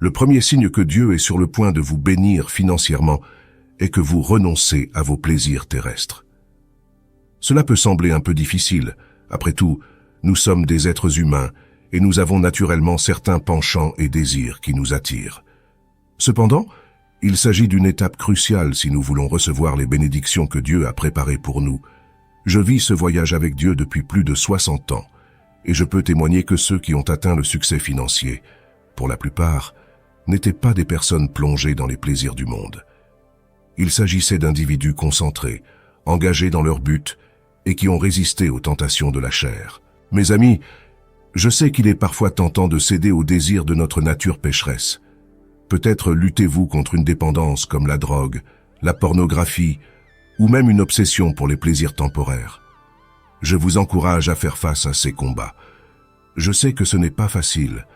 Le premier signe que Dieu est sur le point de vous bénir financièrement est que vous renoncez à vos plaisirs terrestres. Cela peut sembler un peu difficile. Après tout, nous sommes des êtres humains et nous avons naturellement certains penchants et désirs qui nous attirent. Cependant, il s'agit d'une étape cruciale si nous voulons recevoir les bénédictions que Dieu a préparées pour nous. Je vis ce voyage avec Dieu depuis plus de 60 ans et je peux témoigner que ceux qui ont atteint le succès financier, pour la plupart, n'étaient pas des personnes plongées dans les plaisirs du monde. Il s'agissait d'individus concentrés, engagés dans leur but et qui ont résisté aux tentations de la chair. Mes amis, je sais qu'il est parfois tentant de céder aux désirs de notre nature pécheresse. Peut-être luttez-vous contre une dépendance comme la drogue, la pornographie ou même une obsession pour les plaisirs temporaires. Je vous encourage à faire face à ces combats. Je sais que ce n'est pas facile,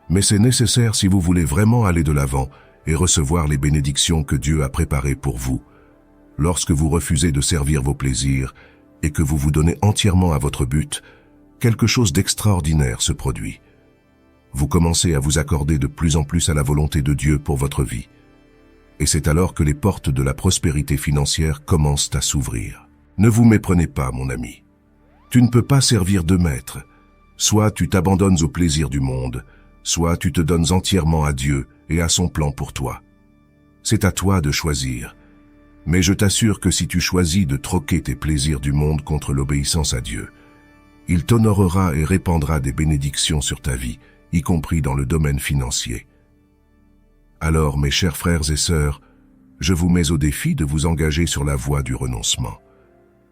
mais c'est nécessaire si vous voulez vraiment aller de l'avant et recevoir les bénédictions que Dieu a préparées pour vous. Lorsque vous refusez de servir vos plaisirs et que vous vous donnez entièrement à votre but, quelque chose d'extraordinaire se produit. Vous commencez à vous accorder de plus en plus à la volonté de Dieu pour votre vie. Et c'est alors que les portes de la prospérité financière commencent à s'ouvrir. Ne vous méprenez pas, mon ami. Tu ne peux pas servir deux maîtres. Soit tu t'abandonnes aux plaisirs du monde, soit tu te donnes entièrement à Dieu et à son plan pour toi. C'est à toi de choisir. Mais je t'assure que si tu choisis de troquer tes plaisirs du monde contre l'obéissance à Dieu, il t'honorera et répandra des bénédictions sur ta vie, y compris dans le domaine financier. Alors, mes chers frères et sœurs, je vous mets au défi de vous engager sur la voie du renoncement.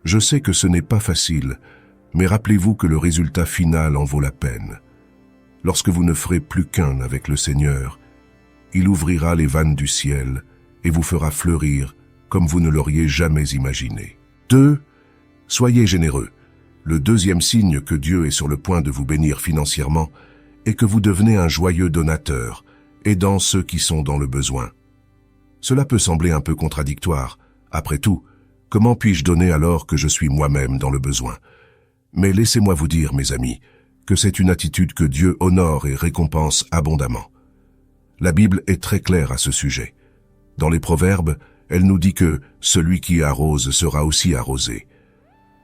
Je sais que ce n'est pas facile, mais rappelez-vous que le résultat final en vaut la peine. Lorsque vous ne ferez plus qu'un avec le Seigneur, il ouvrira les vannes du ciel et vous fera fleurir comme vous ne l'auriez jamais imaginé. 2. Soyez généreux. Le deuxième signe que Dieu est sur le point de vous bénir financièrement est que vous devenez un joyeux donateur, aidant ceux qui sont dans le besoin. Cela peut sembler un peu contradictoire. Après tout, comment puis-je donner alors que je suis moi-même dans le besoin? Mais laissez-moi vous dire, mes amis, que c'est une attitude que Dieu honore et récompense abondamment. La Bible est très claire à ce sujet. Dans les Proverbes, elle nous dit que « celui qui arrose sera aussi arrosé ».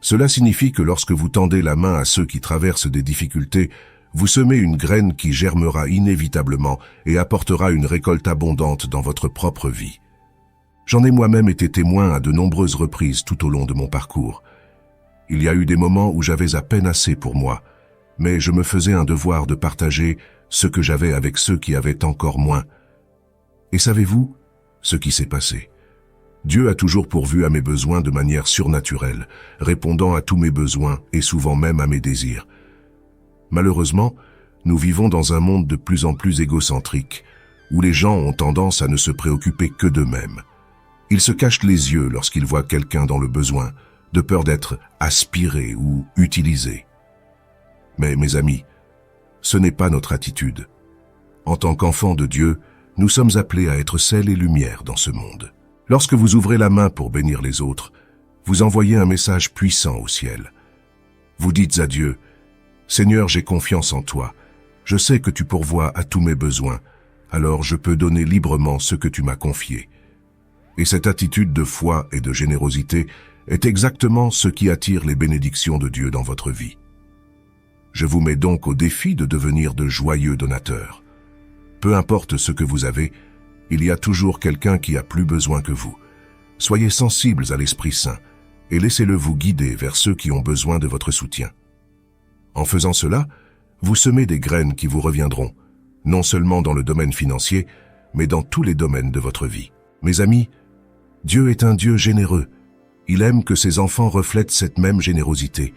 Cela signifie que lorsque vous tendez la main à ceux qui traversent des difficultés, vous semez une graine qui germera inévitablement et apportera une récolte abondante dans votre propre vie. J'en ai moi-même été témoin à de nombreuses reprises tout au long de mon parcours. Il y a eu des moments où j'avais à peine assez pour moi, mais je me faisais un devoir de partager ce que j'avais avec ceux qui avaient encore moins. Et savez-vous ce qui s'est passé? Dieu a toujours pourvu à mes besoins de manière surnaturelle, répondant à tous mes besoins et souvent même à mes désirs. Malheureusement, nous vivons dans un monde de plus en plus égocentrique, où les gens ont tendance à ne se préoccuper que d'eux-mêmes. Ils se cachent les yeux lorsqu'ils voient quelqu'un dans le besoin, de peur d'être aspiré ou utilisé. Mais mes amis, ce n'est pas notre attitude. En tant qu'enfants de Dieu, nous sommes appelés à être sel et lumière dans ce monde. Lorsque vous ouvrez la main pour bénir les autres, vous envoyez un message puissant au ciel. Vous dites à Dieu, « Seigneur, j'ai confiance en toi. Je sais que tu pourvois à tous mes besoins, alors je peux donner librement ce que tu m'as confié. » Et cette attitude de foi et de générosité est exactement ce qui attire les bénédictions de Dieu dans votre vie. Je vous mets donc au défi de devenir de joyeux donateurs. Peu importe ce que vous avez, il y a toujours quelqu'un qui a plus besoin que vous. Soyez sensibles à l'Esprit Saint et laissez-le vous guider vers ceux qui ont besoin de votre soutien. En faisant cela, vous semez des graines qui vous reviendront, non seulement dans le domaine financier, mais dans tous les domaines de votre vie. Mes amis, Dieu est un Dieu généreux. Il aime que ses enfants reflètent cette même générosité.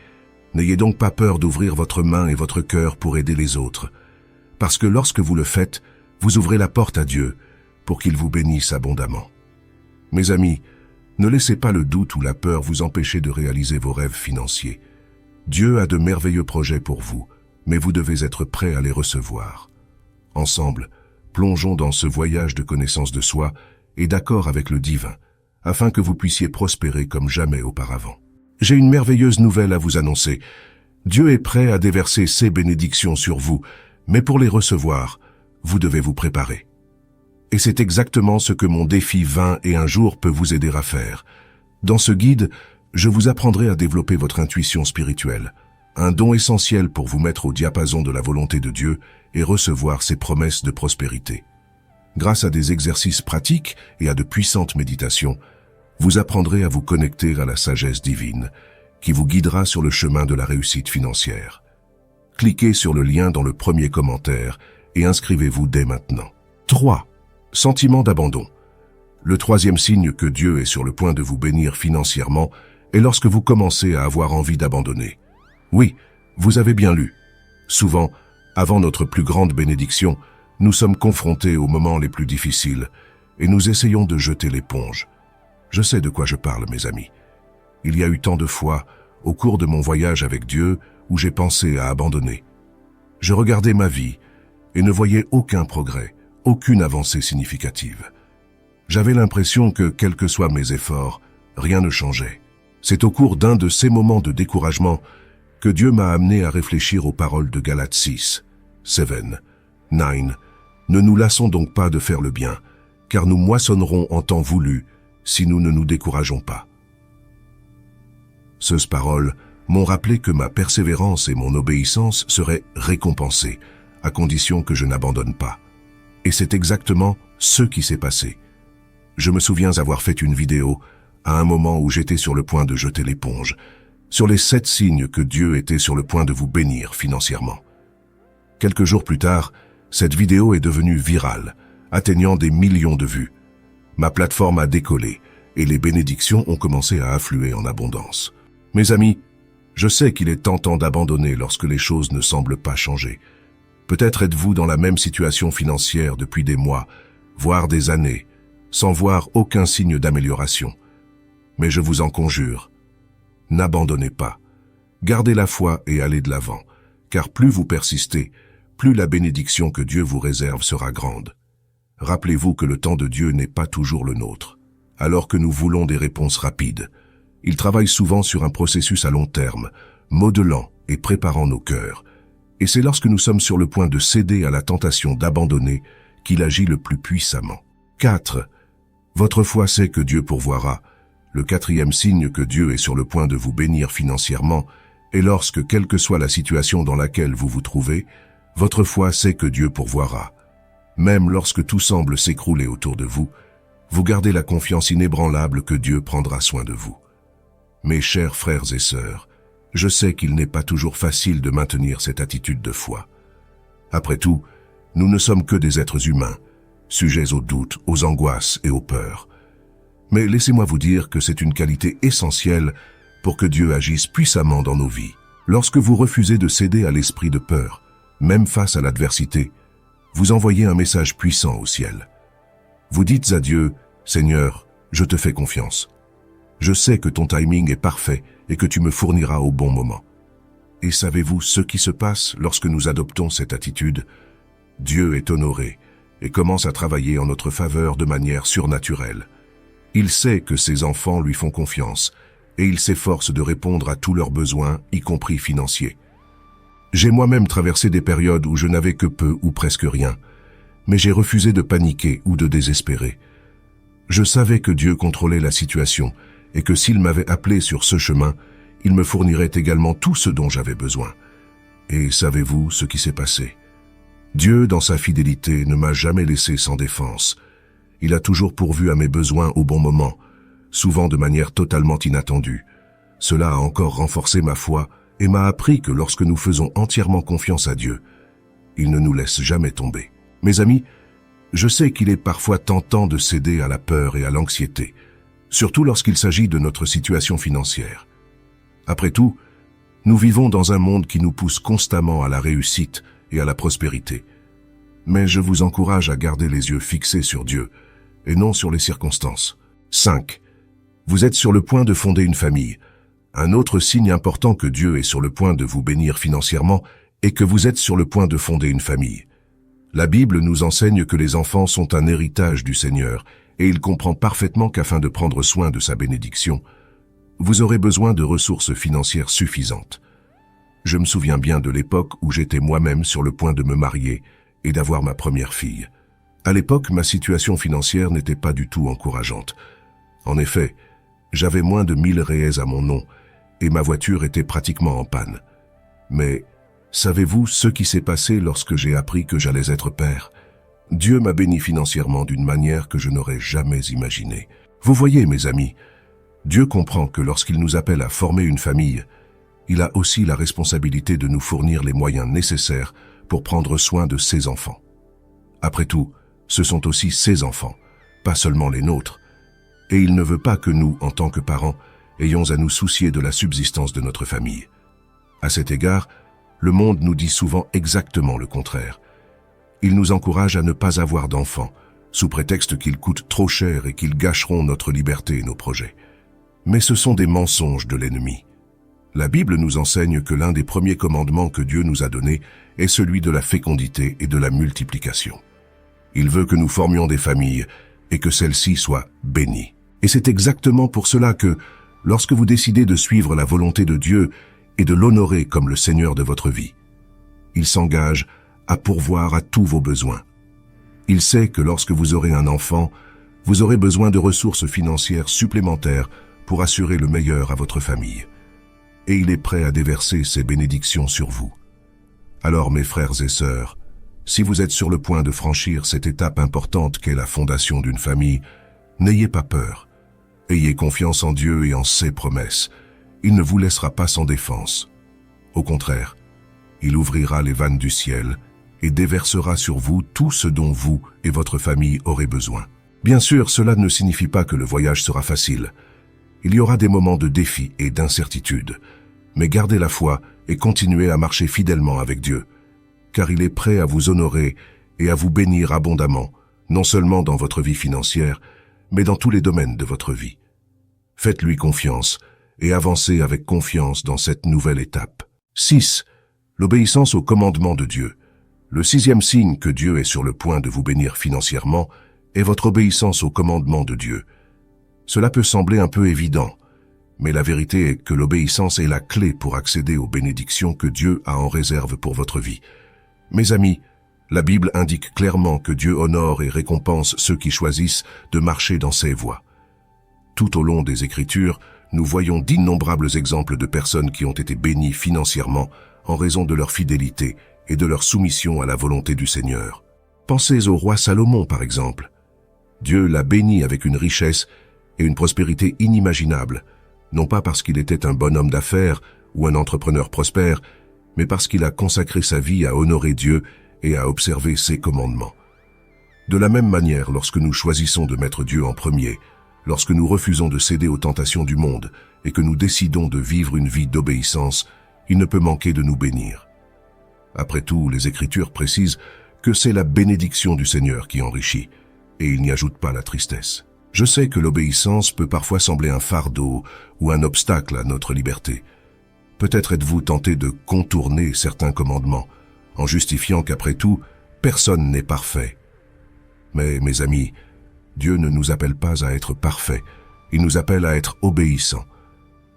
N'ayez donc pas peur d'ouvrir votre main et votre cœur pour aider les autres. Parce que lorsque vous le faites, vous ouvrez la porte à Dieu pour qu'il vous bénisse abondamment. Mes amis, ne laissez pas le doute ou la peur vous empêcher de réaliser vos rêves financiers. Dieu a de merveilleux projets pour vous, mais vous devez être prêts à les recevoir. Ensemble, plongeons dans ce voyage de connaissance de soi et d'accord avec le divin, afin que vous puissiez prospérer comme jamais auparavant. J'ai une merveilleuse nouvelle à vous annoncer. Dieu est prêt à déverser ses bénédictions sur vous, mais pour les recevoir, vous devez vous préparer. Et c'est exactement ce que mon défi 20 et un jour peut vous aider à faire. Dans ce guide, je vous apprendrai à développer votre intuition spirituelle, un don essentiel pour vous mettre au diapason de la volonté de Dieu et recevoir ses promesses de prospérité. Grâce à des exercices pratiques et à de puissantes méditations, vous apprendrez à vous connecter à la sagesse divine, qui vous guidera sur le chemin de la réussite financière. Cliquez sur le lien dans le premier commentaire et inscrivez-vous dès maintenant. 3. Sentiment d'abandon. Le troisième signe que Dieu est sur le point de vous bénir financièrement est lorsque vous commencez à avoir envie d'abandonner. Oui, vous avez bien lu. Souvent, avant notre plus grande bénédiction, nous sommes confrontés aux moments les plus difficiles et nous essayons de jeter l'éponge. Je sais de quoi je parle, mes amis. Il y a eu tant de fois, au cours de mon voyage avec Dieu, où j'ai pensé à abandonner. Je regardais ma vie et ne voyais aucun progrès, aucune avancée significative. J'avais l'impression que, quels que soient mes efforts, rien ne changeait. C'est au cours d'un de ces moments de découragement que Dieu m'a amené à réfléchir aux paroles de Galates 6, 9. Ne nous lassons donc pas de faire le bien, car nous moissonnerons en temps voulu si nous ne nous décourageons pas. Ces paroles m'ont rappelé que ma persévérance et mon obéissance seraient récompensées, à condition que je n'abandonne pas. Et c'est exactement ce qui s'est passé. Je me souviens avoir fait une vidéo à un moment où j'étais sur le point de jeter l'éponge, sur les 7 signes que Dieu était sur le point de vous bénir financièrement. Quelques jours plus tard, cette vidéo est devenue virale, atteignant des millions de vues. Ma plateforme a décollé et les bénédictions ont commencé à affluer en abondance. Mes amis, je sais qu'il est tentant d'abandonner lorsque les choses ne semblent pas changer. Peut-être êtes-vous dans la même situation financière depuis des mois, voire des années, sans voir aucun signe d'amélioration. Mais je vous en conjure, n'abandonnez pas. Gardez la foi et allez de l'avant, car plus vous persistez, plus la bénédiction que Dieu vous réserve sera grande. Rappelez-vous que le temps de Dieu n'est pas toujours le nôtre. Alors que nous voulons des réponses rapides, il travaille souvent sur un processus à long terme, modelant et préparant nos cœurs. Et c'est lorsque nous sommes sur le point de céder à la tentation d'abandonner qu'il agit le plus puissamment. 4. Votre foi sait que Dieu pourvoira. Le 4e signe que Dieu est sur le point de vous bénir financièrement est lorsque, quelle que soit la situation dans laquelle vous vous trouvez, votre foi sait que Dieu pourvoira. Même lorsque tout semble s'écrouler autour de vous, vous gardez la confiance inébranlable que Dieu prendra soin de vous. Mes chers frères et sœurs, je sais qu'il n'est pas toujours facile de maintenir cette attitude de foi. Après tout, nous ne sommes que des êtres humains, sujets aux doutes, aux angoisses et aux peurs. Mais laissez-moi vous dire que c'est une qualité essentielle pour que Dieu agisse puissamment dans nos vies. Lorsque vous refusez de céder à l'esprit de peur, même face à l'adversité, vous envoyez un message puissant au ciel. Vous dites à Dieu, « Seigneur, je te fais confiance. Je sais que ton timing est parfait et que tu me fourniras au bon moment. » Et savez-vous ce qui se passe lorsque nous adoptons cette attitude? Dieu est honoré et commence à travailler en notre faveur de manière surnaturelle. Il sait que ses enfants lui font confiance et il s'efforce de répondre à tous leurs besoins, y compris financiers. J'ai moi-même traversé des périodes où je n'avais que peu ou presque rien, mais j'ai refusé de paniquer ou de désespérer. Je savais que Dieu contrôlait la situation et que s'il m'avait appelé sur ce chemin, il me fournirait également tout ce dont j'avais besoin. Et savez-vous ce qui s'est passé? Dieu, dans sa fidélité, ne m'a jamais laissé sans défense. Il a toujours pourvu à mes besoins au bon moment, souvent de manière totalement inattendue. Cela a encore renforcé ma foi et m'a appris que lorsque nous faisons entièrement confiance à Dieu, il ne nous laisse jamais tomber. Mes amis, je sais qu'il est parfois tentant de céder à la peur et à l'anxiété, surtout lorsqu'il s'agit de notre situation financière. Après tout, nous vivons dans un monde qui nous pousse constamment à la réussite et à la prospérité. Mais je vous encourage à garder les yeux fixés sur Dieu et non sur les circonstances. 5. Vous êtes sur le point de fonder une famille. Un autre signe important que Dieu est sur le point de vous bénir financièrement est que vous êtes sur le point de fonder une famille. La Bible nous enseigne que les enfants sont un héritage du Seigneur et il comprend parfaitement qu'afin de prendre soin de sa bénédiction, vous aurez besoin de ressources financières suffisantes. Je me souviens bien de l'époque où j'étais moi-même sur le point de me marier et d'avoir ma première fille. À l'époque, ma situation financière n'était pas du tout encourageante. En effet, j'avais moins de 1000 réais à mon nom et ma voiture était pratiquement en panne. Mais savez-vous ce qui s'est passé lorsque j'ai appris que j'allais être père? Dieu m'a béni financièrement d'une manière que je n'aurais jamais imaginée. Vous voyez, mes amis, Dieu comprend que lorsqu'il nous appelle à former une famille, il a aussi la responsabilité de nous fournir les moyens nécessaires pour prendre soin de ses enfants. Après tout, ce sont aussi ses enfants, pas seulement les nôtres. Et il ne veut pas que nous, en tant que parents, ayons à nous soucier de la subsistance de notre famille. À cet égard, le monde nous dit souvent exactement le contraire. Il nous encourage à ne pas avoir d'enfants, sous prétexte qu'ils coûtent trop cher et qu'ils gâcheront notre liberté et nos projets. Mais ce sont des mensonges de l'ennemi. La Bible nous enseigne que l'un des premiers commandements que Dieu nous a donnés est celui de la fécondité et de la multiplication. Il veut que nous formions des familles et que celles-ci soient bénies. Et c'est exactement pour cela que, lorsque vous décidez de suivre la volonté de Dieu et de l'honorer comme le Seigneur de votre vie, il s'engage à pourvoir à tous vos besoins. Il sait que lorsque vous aurez un enfant, vous aurez besoin de ressources financières supplémentaires pour assurer le meilleur à votre famille. Et il est prêt à déverser ses bénédictions sur vous. Alors, mes frères et sœurs, si vous êtes sur le point de franchir cette étape importante qu'est la fondation d'une famille, n'ayez pas peur. Ayez confiance en Dieu et en ses promesses. Il ne vous laissera pas sans défense. Au contraire, il ouvrira les vannes du ciel et déversera sur vous tout ce dont vous et votre famille aurez besoin. Bien sûr, cela ne signifie pas que le voyage sera facile. Il y aura des moments de défi et d'incertitude, mais gardez la foi et continuez à marcher fidèlement avec Dieu, car il est prêt à vous honorer et à vous bénir abondamment, non seulement dans votre vie financière, mais dans tous les domaines de votre vie. Faites-lui confiance et avancez avec confiance dans cette nouvelle étape. 6. L'obéissance aux commandements de Dieu. Le 6e signe que Dieu est sur le point de vous bénir financièrement est votre obéissance aux commandements de Dieu. Cela peut sembler un peu évident, mais la vérité est que l'obéissance est la clé pour accéder aux bénédictions que Dieu a en réserve pour votre vie. Mes amis, la Bible indique clairement que Dieu honore et récompense ceux qui choisissent de marcher dans ses voies. Tout au long des Écritures, nous voyons d'innombrables exemples de personnes qui ont été bénies financièrement en raison de leur fidélité et de leur soumission à la volonté du Seigneur. Pensez au roi Salomon, par exemple. Dieu l'a béni avec une richesse et une prospérité inimaginables, non pas parce qu'il était un bon homme d'affaires ou un entrepreneur prospère, mais parce qu'il a consacré sa vie à honorer Dieu et à observer ses commandements. De la même manière, lorsque nous choisissons de mettre Dieu en premier, lorsque nous refusons de céder aux tentations du monde et que nous décidons de vivre une vie d'obéissance, il ne peut manquer de nous bénir. Après tout, les Écritures précisent que c'est la bénédiction du Seigneur qui enrichit, et il n'y ajoute pas la tristesse. Je sais que l'obéissance peut parfois sembler un fardeau ou un obstacle à notre liberté. Peut-être êtes-vous tenté de contourner certains commandements, en justifiant qu'après tout, personne n'est parfait. Mais, mes amis, Dieu ne nous appelle pas à être parfaits, il nous appelle à être obéissants.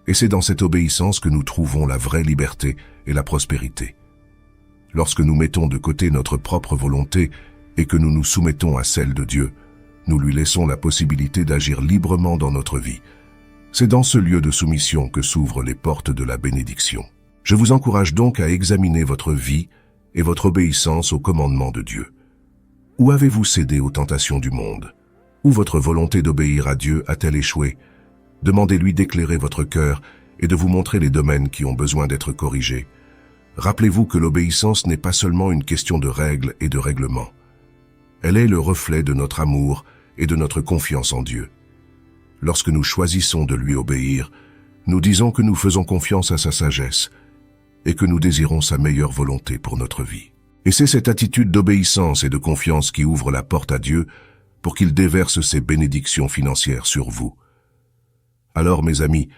Et c'est dans cette obéissance que nous trouvons la vraie liberté et la prospérité. Lorsque nous mettons de côté notre propre volonté et que nous nous soumettons à celle de Dieu, nous lui laissons la possibilité d'agir librement dans notre vie. C'est dans ce lieu de soumission que s'ouvrent les portes de la bénédiction. Je vous encourage donc à examiner votre vie et votre obéissance aux commandements de Dieu. Où avez-vous cédé aux tentations du monde? Où votre volonté d'obéir à Dieu a-t-elle échoué? Demandez-lui d'éclairer votre cœur et de vous montrer les domaines qui ont besoin d'être corrigés. Rappelez-vous que l'obéissance n'est pas seulement une question de règles et de règlements. Elle est le reflet de notre amour et de notre confiance en Dieu. Lorsque nous choisissons de lui obéir, nous disons que nous faisons confiance à sa sagesse et que nous désirons sa meilleure volonté pour notre vie. Et c'est cette attitude d'obéissance et de confiance qui ouvre la porte à Dieu pour qu'il déverse ses bénédictions financières sur vous. Alors, mes amis,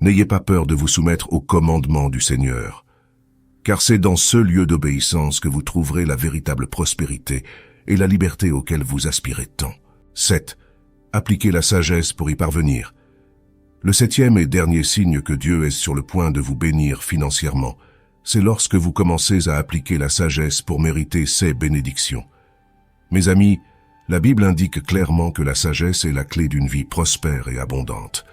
n'ayez pas peur de vous soumettre aux commandements du Seigneur, car c'est dans ce lieu d'obéissance que vous trouverez la véritable prospérité et la liberté auxquelles vous aspirez tant. 7. Appliquez la sagesse pour y parvenir. Le 7e et dernier signe que Dieu est sur le point de vous bénir financièrement, c'est lorsque vous commencez à appliquer la sagesse pour mériter ses bénédictions. Mes amis, La Bible indique clairement que la sagesse est la clé d'une vie prospère et abondante.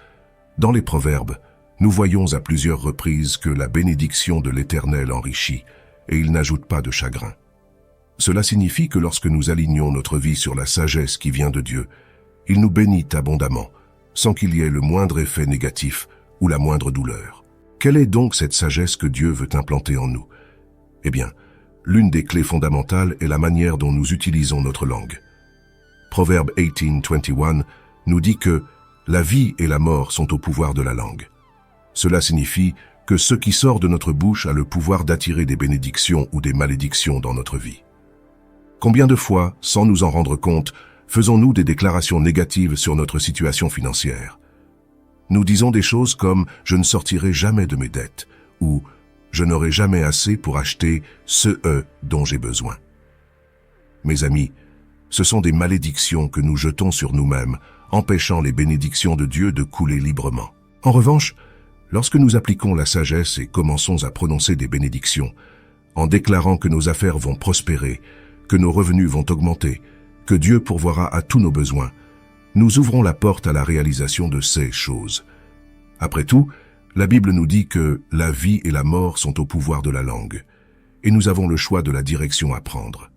Dans les Proverbes, nous voyons à plusieurs reprises que la bénédiction de l'Éternel enrichit, et il n'ajoute pas de chagrin. Cela signifie que lorsque nous alignons notre vie sur la sagesse qui vient de Dieu, il nous bénit abondamment, sans qu'il y ait le moindre effet négatif ou la moindre douleur. Quelle est donc cette sagesse que Dieu veut implanter en nous? Eh bien, l'une des clés fondamentales est la manière dont nous utilisons notre langue. Proverbe 18:21 nous dit que la vie et la mort sont au pouvoir de la langue. Cela signifie que ce qui sort de notre bouche a le pouvoir d'attirer des bénédictions ou des malédictions dans notre vie. Combien de fois, sans nous en rendre compte, faisons-nous des déclarations négatives sur notre situation financière? Nous disons des choses comme « je ne sortirai jamais de mes dettes » ou « je n'aurai jamais assez pour acheter ce dont j'ai besoin ». Mes amis, ce sont des malédictions que nous jetons sur nous-mêmes, empêchant les bénédictions de Dieu de couler librement. En revanche, lorsque nous appliquons la sagesse et commençons à prononcer des bénédictions, en déclarant que nos affaires vont prospérer, que nos revenus vont augmenter, que Dieu pourvoira à tous nos besoins, nous ouvrons la porte à la réalisation de ces choses. Après tout, la Bible nous dit que la vie et la mort sont au pouvoir de la langue, et nous avons le choix de la direction à prendre.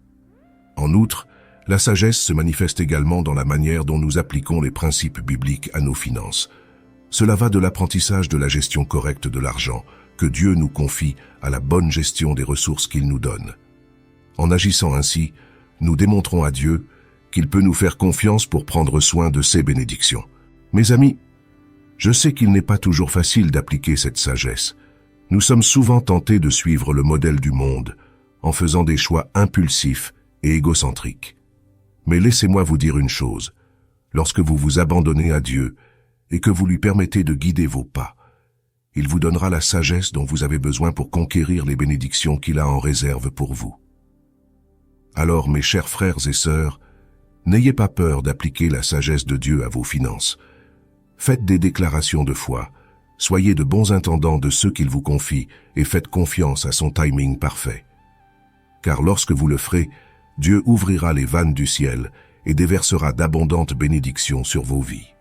En outre, la sagesse se manifeste également dans la manière dont nous appliquons les principes bibliques à nos finances. Cela va de l'apprentissage de la gestion correcte de l'argent, que Dieu nous confie, à la bonne gestion des ressources qu'il nous donne. En agissant ainsi, nous démontrons à Dieu qu'il peut nous faire confiance pour prendre soin de ses bénédictions. Mes amis, je sais qu'il n'est pas toujours facile d'appliquer cette sagesse. Nous sommes souvent tentés de suivre le modèle du monde, en faisant des choix impulsifs et égocentriques. Mais laissez-moi vous dire une chose, lorsque vous vous abandonnez à Dieu et que vous lui permettez de guider vos pas, il vous donnera la sagesse dont vous avez besoin pour conquérir les bénédictions qu'il a en réserve pour vous. Alors, mes chers frères et sœurs, n'ayez pas peur d'appliquer la sagesse de Dieu à vos finances. Faites des déclarations de foi, soyez de bons intendants de ceux qu'il vous confie et faites confiance à son timing parfait. Car lorsque vous le ferez, Dieu ouvrira les vannes du ciel et déversera d'abondantes bénédictions sur vos vies.